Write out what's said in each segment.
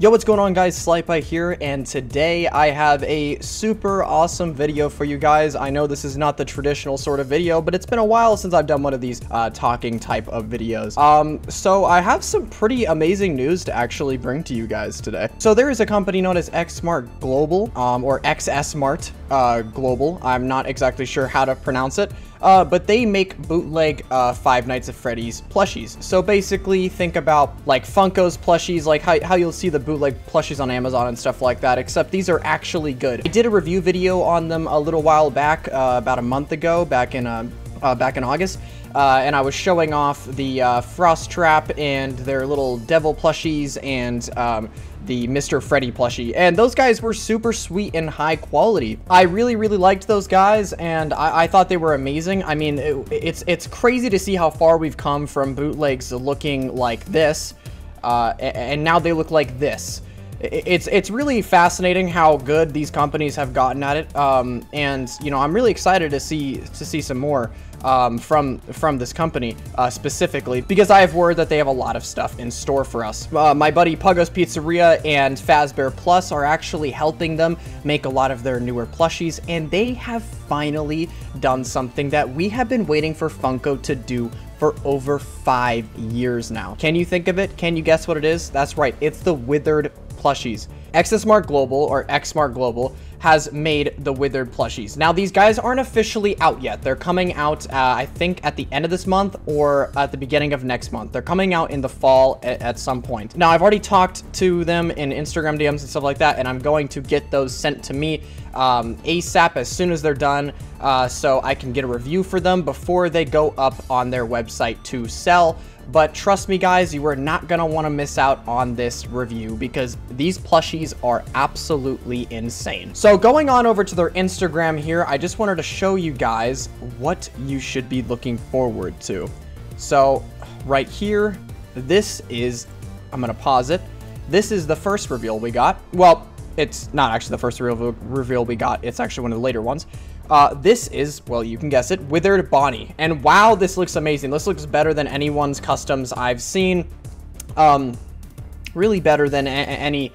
Yo, what's going on, guys? Slight here, and today I have a super awesome video for you guys. I know this is not the traditional sort of video, but it's been a while since I've done one of these talking type of videos. So I have some pretty amazing news to actually bring to you guys today. So there is a company known as XSmart Global, or XSmart Global. I'm not exactly sure how to pronounce it. But they make bootleg Five Nights at Freddy's plushies. So basically, think about like Funko's plushies, like how you'll see the bootleg plushies on Amazon and stuff like that, except these are actually good. I did a review video on them a little while back, about a month ago, back in August. And I was showing off the Frost Trap and their little devil plushies and the Mr. Freddy plushie, and those guys were super sweet and high quality. I really liked those guys, and I thought they were amazing. I mean, it's crazy to see how far we've come from bootlegs looking like this, and now they look like this. It's really fascinating how good these companies have gotten at it, and you know, I'm really excited to see some more from this company specifically, because I have word that they have a lot of stuff in store for us. My buddy Puggo's Pizzeria and Fazbear Plus are actually helping them make a lot of their newer plushies, and they have finally done something that we have been waiting for Funko to do for over 5 years now. Can you think of it? Can you guess what it is? That's right, it's the Withered plushies. XSmart Global, or XSmart Global, has made the Withered plushies. Now, these guys aren't officially out yet. They're coming out, I think, at the end of this month or at the beginning of next month. They're coming out in the fall at some point. Now, I've already talked to them in Instagram DMs and stuff like that, and I'm going to get those sent to me ASAP as soon as they're done, so I can get a review for them before they go up on their website to sell. But trust me, guys, you are not going to want to miss out on this review because these plushies are absolutely insane. So going on over to their Instagram here, I just wanted to show you guys what you should be looking forward to. So right here, this is, I'm going to pause it. This is the first reveal we got. Well, it's not actually the first reveal we got. It's actually one of the later ones. This is, well, you can guess it, Withered Bonnie. And wow, this looks amazing. This looks better than anyone's customs I've seen. Really better than any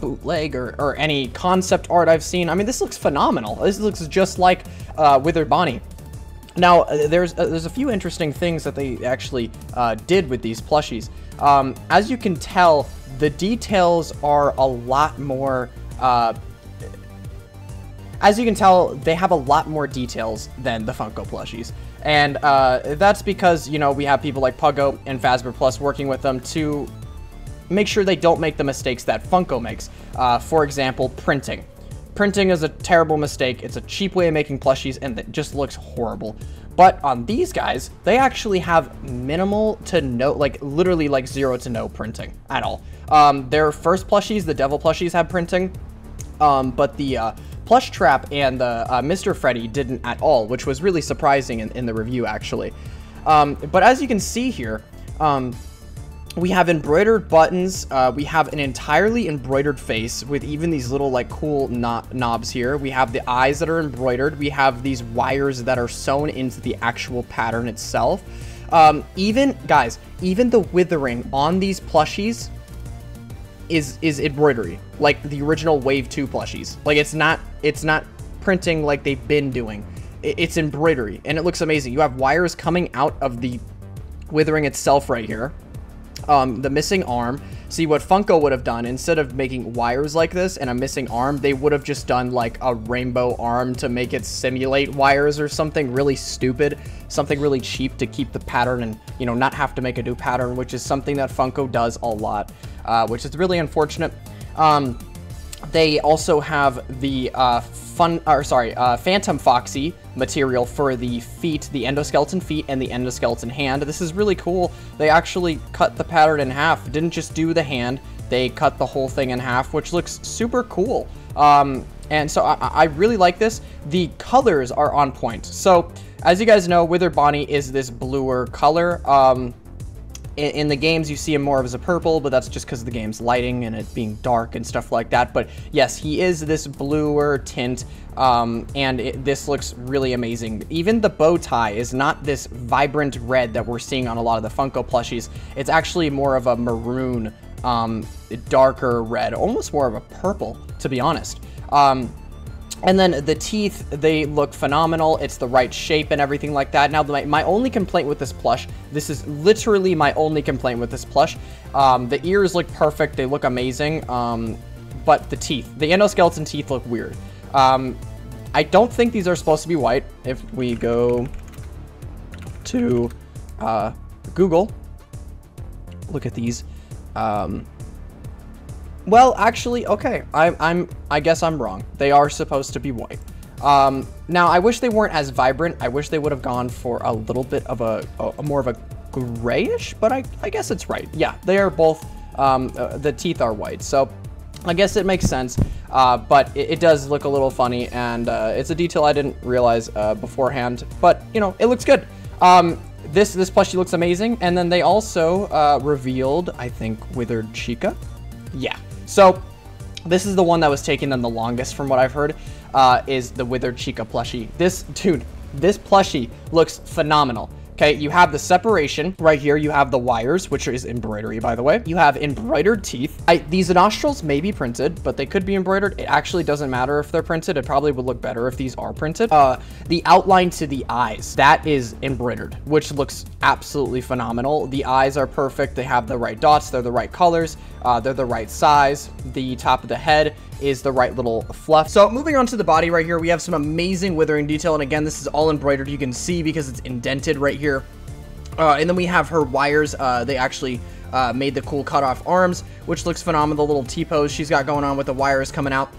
bootleg or any concept art I've seen. I mean, this looks phenomenal. This looks just like Withered Bonnie. Now, there's a few interesting things that they actually did with these plushies. As you can tell, the details are a lot more... As you can tell, they have a lot more details than the Funko plushies. And that's because, you know, we have people like Puggo and Fazbear Plus working with them to make sure they don't make the mistakes that Funko makes. For example, printing. Printing is a terrible mistake. It's a cheap way of making plushies, and it just looks horrible. But on these guys, they actually have minimal to no, like literally like 0 to no printing at all. Their first plushies, the devil plushies, have printing, but the Plush Trap and the Mr. Freddy didn't at all, which was really surprising in the review, actually. But as you can see here, we have embroidered buttons. We have an entirely embroidered face with even these little like cool knobs here. We have the eyes that are embroidered. We have these wires that are sewn into the actual pattern itself. Even the withering on these plushies is embroidery, like the original Wave 2 plushies. Like, it's not printing like they've been doing. It's embroidery, and it looks amazing. You have wires coming out of the withering itself right here. The missing arm. See, what Funko would have done, instead of making wires like this and a missing arm, they would have just done like a rainbow arm to make it simulate wires or something really stupid, something really cheap to keep the pattern and, you know, not have to make a new pattern, which is something that Funko does a lot, which is really unfortunate. They also have the Phantom Foxy material for the feet, the endoskeleton feet and the endoskeleton hand. This is really cool. They actually cut the pattern in half. Didn't just do the hand, they cut the whole thing in half, which looks super cool. And so I really like this. The colors are on point. So as you guys know, Withered Bonnie is this bluer color. In the games, you see him more as a purple, but that's just because of the game's lighting and it being dark and stuff like that. But yes, he is this bluer tint, and this looks really amazing. Even the bow tie is not this vibrant red that we're seeing on a lot of the Funko plushies. It's actually more of a maroon, darker red, almost more of a purple, to be honest. And then the teeth, they look phenomenal. It's the right shape and everything like that. Now, my only complaint with this plush, this is literally my only complaint with this plush. The ears look perfect. They look amazing. But the teeth, the endoskeleton teeth look weird. I don't think these are supposed to be white. If we go to Google, look at these. Well, actually, okay, I guess I'm wrong. They are supposed to be white. Now, I wish they weren't as vibrant. I wish they would have gone for a little bit of a more of a grayish, but I guess it's right. Yeah, they are both, the teeth are white, so I guess it makes sense, but it does look a little funny, and it's a detail I didn't realize beforehand, but, you know, it looks good. This plushie looks amazing, and then they also revealed, I think, Withered Chica. Yeah. So, this is the one that was taking them the longest from what I've heard, is the Withered Chica plushie. This plushie looks phenomenal. Okay, you have the separation right here. You have the wires, which is embroidery, by the way. You have embroidered teeth. These nostrils may be printed, but they could be embroidered. It actually doesn't matter if they're printed. It probably would look better if these are printed. The outline to the eyes, that is embroidered, which looks absolutely phenomenal. The eyes are perfect. They have the right dots. They're the right colors. They're the right size. The top of the head is the right little fluff. So moving on to the body right here, we have some amazing withering detail. And again, this is all embroidered. You can see because it's indented right here. And then we have her wires. They actually made the cool cutoff arms, which looks phenomenal. The little T-pose she's got going on with the wires coming out.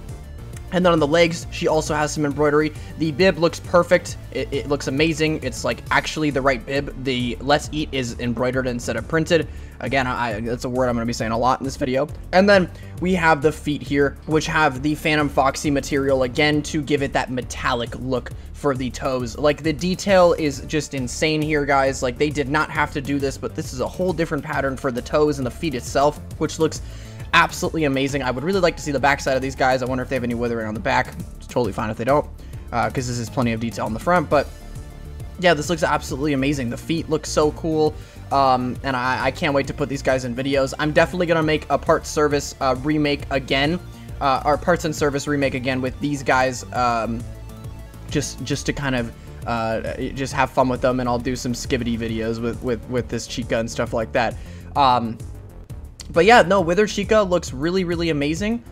And then on the legs, she also has some embroidery. The bib looks perfect. It looks amazing. It's like actually the right bib. The Let's Eat is embroidered instead of printed. Again, that's a word I'm going to be saying a lot in this video. And then we have the feet here, which have the Phantom Foxy material again to give it that metallic look for the toes. Like, the detail is just insane here, guys. Like, they did not have to do this, but this is a whole different pattern for the toes and the feet itself, which looks absolutely amazing. I would really like to see the backside of these guys. I wonder if they have any withering on the back. It's totally fine if they don't, because this is plenty of detail on the front. But yeah, this looks absolutely amazing. The feet look so cool, and I can't wait to put these guys in videos. I'm definitely gonna make a parts service remake again, or parts and service remake again with these guys, just to kind of just have fun with them, and I'll do some skibbity videos with this Chica and stuff like that. But yeah, no, Withered Chica looks really, really amazing.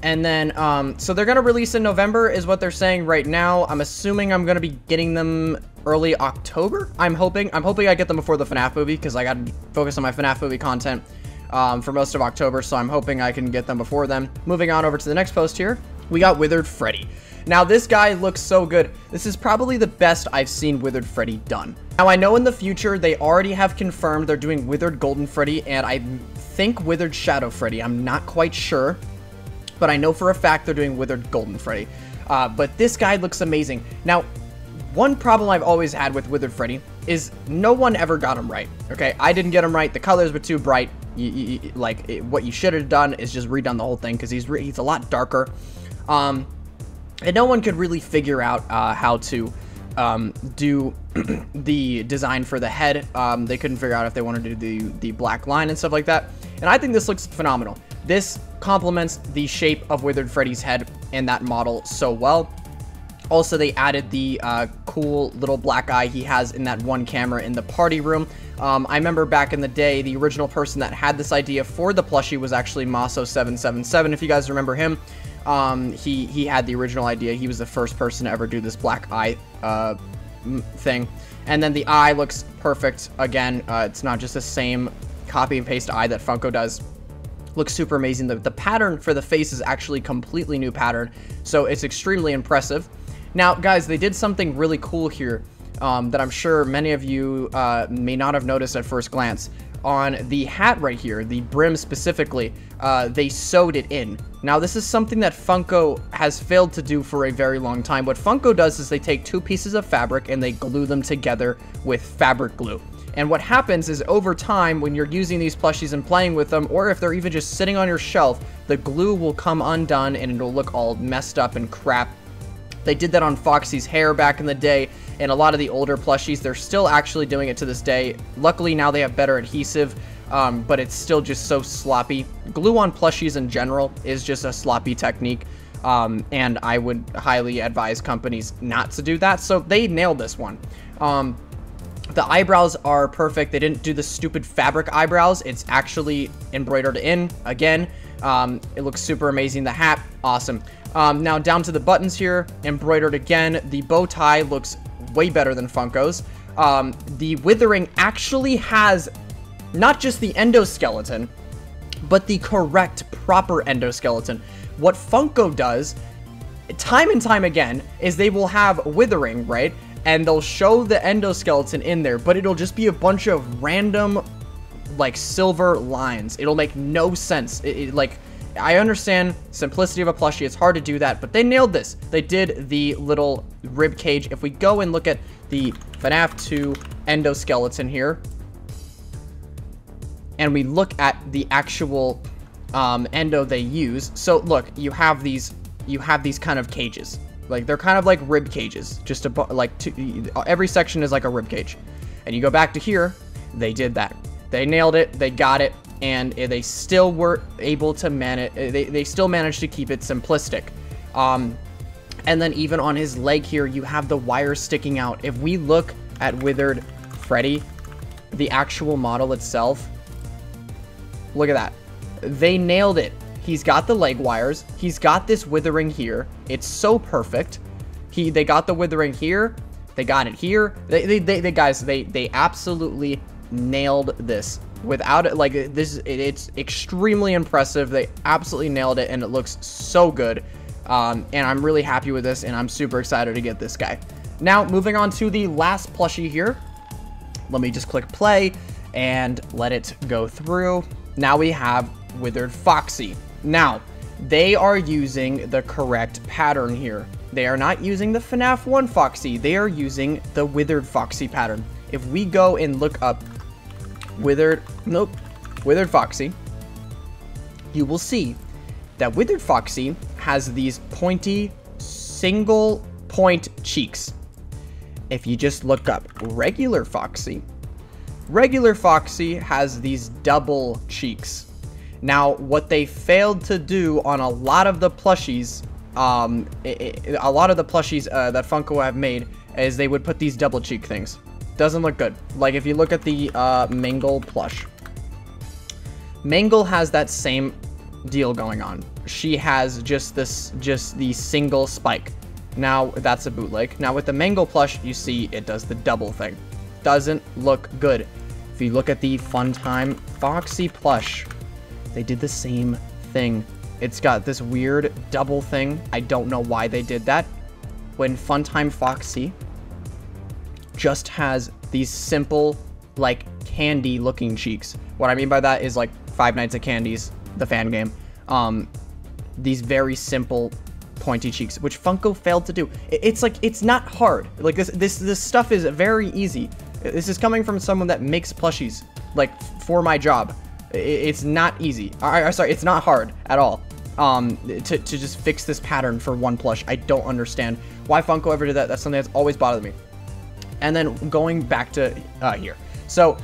And then, so they're going to release in November is what they're saying right now. I'm assuming I'm going to be getting them early October. I'm hoping I get them before the Fnaf movie, because I got to focus on my Fnaf movie content for most of October. So I'm hoping I can get them before then. Moving on over to the next post here, we got Withered Freddy. Now, this guy looks so good. This is probably the best I've seen Withered Freddy done. Now, I know in the future, they already have confirmed they're doing Withered Golden Freddy, and I think Withered Shadow Freddy. I'm not quite sure, but I know for a fact they're doing Withered Golden Freddy. But this guy looks amazing. Now, one problem I've always had with Withered Freddy is no one ever got him right, okay? I didn't get him right. The colors were too bright. What you should have done is just redone the whole thing, because he's a lot darker. And no one could really figure out how to do the design for the head. They couldn't figure out if they wanted to do the black line and stuff like that. And I think this looks phenomenal. This complements the shape of Withered Freddy's head in that model so well. Also, they added the cool little black eye he has in that one camera in the party room. I remember back in the day, the original person that had this idea for the plushie was actually Maso777, if you guys remember him. He had the original idea. He was the first person to ever do this black eye thing. And then the eye looks perfect. Again, it's not just the same copy and paste eye that Funko does. Looks super amazing. The pattern for the face is actually completely new pattern, so it's extremely impressive. Now, guys, they did something really cool here that I'm sure many of you may not have noticed at first glance. On the hat right here, the brim specifically, they sewed it in. Now, this is something that Funko has failed to do for a very long time. What Funko does is they take two pieces of fabric and they glue them together with fabric glue. And what happens is over time, when you're using these plushies and playing with them, or if they're even just sitting on your shelf, the glue will come undone and it'll look all messed up and crap. They did that on Foxy's hair back in the day, and a lot of the older plushies, they're still actually doing it to this day. Luckily, now they have better adhesive, but it's still just so sloppy. Glue on plushies in general is just a sloppy technique, and I would highly advise companies not to do that. So they nailed this one. The eyebrows are perfect. They didn't do the stupid fabric eyebrows. It's actually embroidered in again. It looks super amazing. The hat, awesome. Now down to the buttons here, embroidered again. The bow tie looks way better than Funko's. The withering actually has not just the endoskeleton, but the correct, proper endoskeleton. What Funko does, time and time again, is they will have withering, right? And they'll show the endoskeleton in there, but it'll just be a bunch of random, like, silver lines. It'll make no sense. Like, I understand simplicity of a plushie. It's hard to do that, but they nailed this. They did the little rib cage. If we go and look at the FNAF 2 endoskeleton here, and we look at the actual endo they use. So look, you have these kind of cages. Like, they're kind of like rib cages. Just every section is like a rib cage. And you go back to here, they did that. They nailed it. They got it. And they still were able to manage. They still managed to keep it simplistic. And then even on his leg here, you have the wires sticking out. If we look at Withered Freddy, the actual model itself, look at that. They nailed it. He's got the leg wires. He's got this withering here. It's so perfect. They got the withering here. They got it here. They absolutely nailed this. Without it, like, it's extremely impressive. They absolutely nailed it, and it looks so good. And I'm really happy with this, and I'm super excited to get this guy. Now, moving on to the last plushie here. Let me just click play and let it go through. Now we have Withered Foxy. Now, they are using the correct pattern here. They are not using the FNAF 1 Foxy. They are using the Withered Foxy pattern. If we go and look up Withered Foxy, you will see that Withered Foxy has these pointy single point cheeks. If you just look up regular Foxy has these double cheeks. Now, what they failed to do on a lot of the plushies, that Funko have made, is they would put these double cheek things. Doesn't look good. Like, if you look at the Mangle plush, Mangle has that same deal going on. She has just the single spike. Now, that's a bootleg. Now, with the Mangle plush, you see it does the double thing. Doesn't look good. If you look at the Funtime Foxy plush, they did the same thing. It's got this weird double thing. I don't know why they did that. When Funtime Foxy just has these simple, like, candy looking cheeks. What I mean by that is like Five Nights at Candy's, the fan game. These very simple pointy cheeks, which Funko failed to do. It's like, it's not hard. Like, this stuff is very easy. This is coming from someone that makes plushies, like, for my job. It's not easy. Sorry, it's not hard at all. To just fix this pattern for one plush. I don't understand why Funko ever did that. That's something that's always bothered me. And then going back to here. So,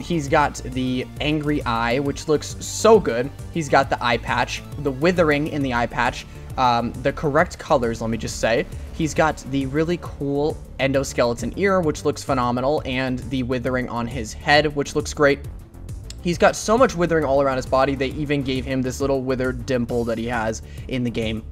he's got the angry eye, which looks so good. He's got the eye patch, the withering in the eye patch, the correct colors, let me just say. He's got the really cool endoskeleton ear, which looks phenomenal, and the withering on his head, which looks great. He's got so much withering all around his body, they even gave him this little withered dimple that he has in the game.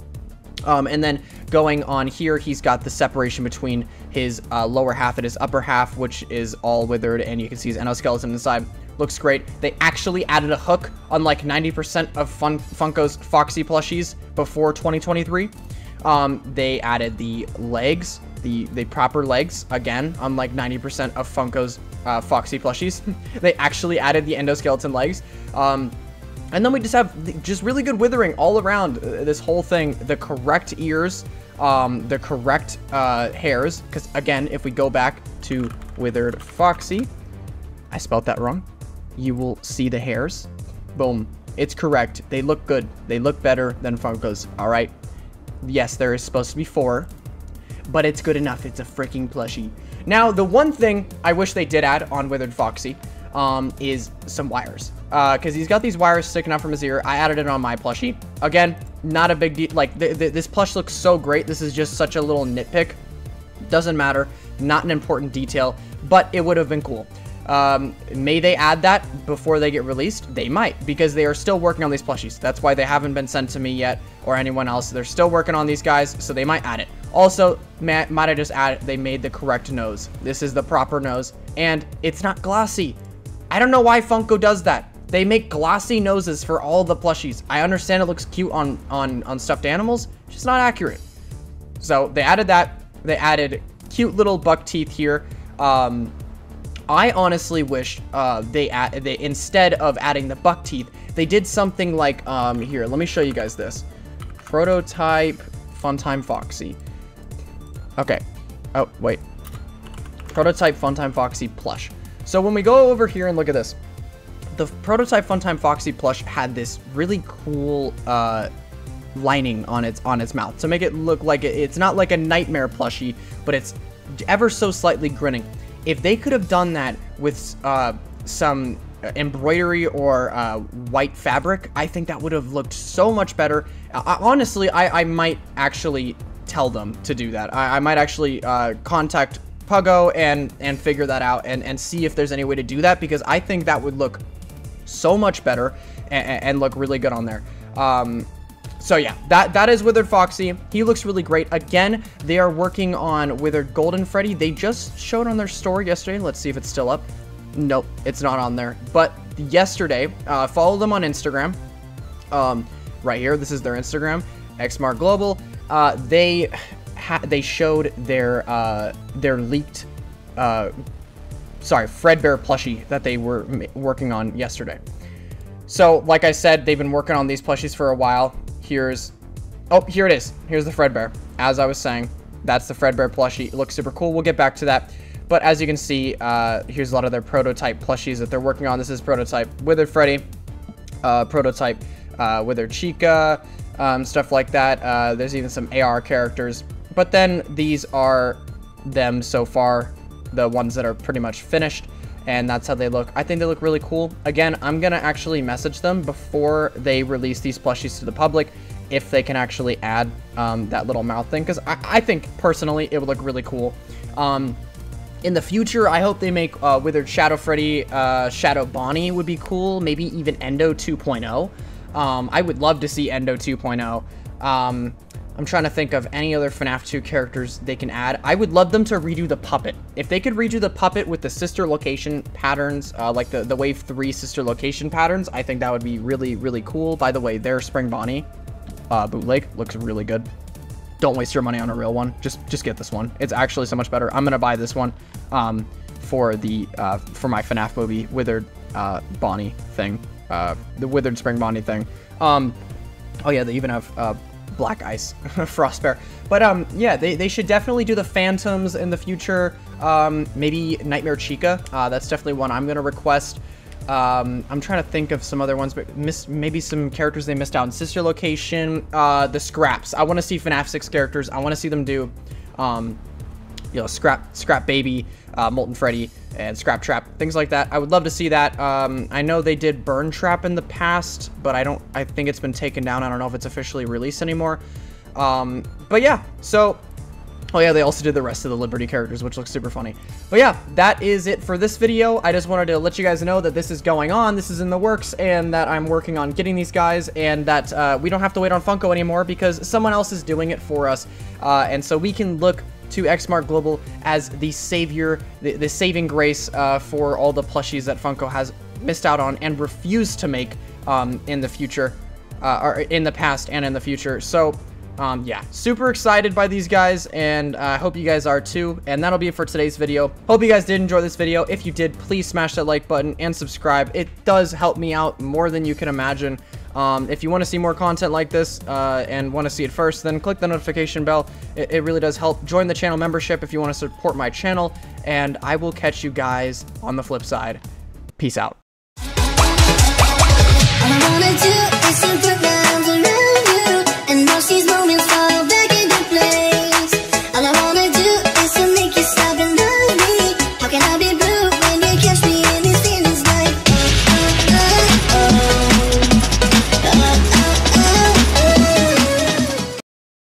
And then going on here, he's got the separation between his lower half and his upper half, which is all withered, and you can see his endoskeleton inside. Looks great. They actually added a hook on like 90% of Funko's Foxy plushies before 2023. They added the legs, the proper legs, again, on like 90% of Funko's Foxy plushies. They actually added the endoskeleton legs. And then we just have just really good withering all around this whole thing. The correct ears, the correct hairs. Because, again, if we go back to Withered Foxy, I spelled that wrong. You will see the hairs. Boom. It's correct. They look good. They look better than Funko's. All right. Yes, there is supposed to be 4, but it's good enough. It's a freaking plushie. Now, the one thing I wish they did add on Withered Foxy is some wires. Because he's got these wires sticking out from his ear. I added it on my plushie. Again, not a big deal. Like, this plush looks so great. This is just such a little nitpick. Doesn't matter. Not an important detail, but it would have been cool. May they add that before they get released? They might, because they are still working on these plushies. That's why they haven't been sent to me yet or anyone else. They're still working on these guys, so they might add it. Also, might I just add, they made the correct nose. This is the proper nose, and it's not glossy. I don't know why Funko does that. They make glossy noses for all the plushies. I understand it looks cute on stuffed animals, just not accurate. So they added that. They added cute little buck teeth here. I honestly wish they instead of adding the buck teeth, they did something like here. Let me show you guys this prototype Funtime Foxy. Okay. Oh wait. Prototype Funtime Foxy plush. So when we go over here and look at this, the prototype Funtime Foxy plush had this really cool lining on its mouth to make it look like it's not like a nightmare plushie, but it's ever so slightly grinning. If they could have done that with some embroidery or white fabric, I think that would have looked so much better. Honestly, I might actually tell them to do that. I might actually contact Puggo and figure that out and see if there's any way to do that, because I think that would look so much better and look really good on there. So yeah, that is Withered Foxy. He looks really great. Again, they are working on Withered Golden Freddy. They just showed on their store yesterday. Let's see if it's still up. Nope, it's not on there. But yesterday, follow them on Instagram. Right here, this is their Instagram, XMart Global. They showed their leaked, Fredbear plushie that they were working on yesterday. So, like I said, they've been working on these plushies for a while. Here it is. Here's the Fredbear. As I was saying, that's the Fredbear plushie. It looks super cool. We'll get back to that. But as you can see, here's a lot of their prototype plushies that they're working on. This is prototype Withered Freddy, prototype Withered Chica, stuff like that. There's even some AR characters. But then these are them so far, the ones that are pretty much finished. And that's how they look. I think they look really cool. Again, I'm going to actually message them before they release these plushies to the public if they can actually add that little mouth thing, because I think, personally, it would look really cool. In the future, I hope they make Withered Shadow Freddy, Shadow Bonnie would be cool. Maybe even Endo 2.0. I would love to see Endo 2.0. I'm trying to think of any other FNAF 2 characters they can add. I would love them to redo the puppet. If they could redo the puppet with the sister location patterns, like the Wave 3 sister location patterns, I think that would be really, really cool. By the way, their Spring Bonnie bootleg looks really good. Don't waste your money on a real one. Just get this one. It's actually so much better. I'm gonna buy this one for my FNAF movie Withered Bonnie thing, the Withered Spring Bonnie thing. Oh yeah, they even have Black Ice Frostbear. But yeah, they should definitely do the Phantoms in the future. Maybe Nightmare Chica. That's definitely one I'm gonna request. I'm trying to think of some other ones, but maybe some characters they missed out in sister location. The Scraps. I want to see FNAF 6 characters. I want to see them do Scrap Baby, Molten Freddy, and Scrap Trap, things like that. I would love to see that. I know they did Burn Trap in the past, but I think it's been taken down. I don't know if it's officially released anymore. But yeah, so, oh yeah, they also did the rest of the Liberty characters, which looks super funny. But yeah, that is it for this video. I just wanted to let you guys know that this is going on, this is in the works, and that I'm working on getting these guys, and that we don't have to wait on Funko anymore because someone else is doing it for us. And so we can look to XMart Global as the savior, the saving grace for all the plushies that Funko has missed out on and refused to make in the future, or in the past and in the future. So yeah, super excited by these guys, and I hope you guys are too. And that'll be it for today's video. Hope you guys did enjoy this video. If you did, please smash that like button and subscribe. It does help me out more than you can imagine. If you want to see more content like this and want to see it first, then click the notification bell. It really does help. Join the channel membership if you want to support my channel, and I will catch you guys on the flip side. Peace out. All I wanna do is to put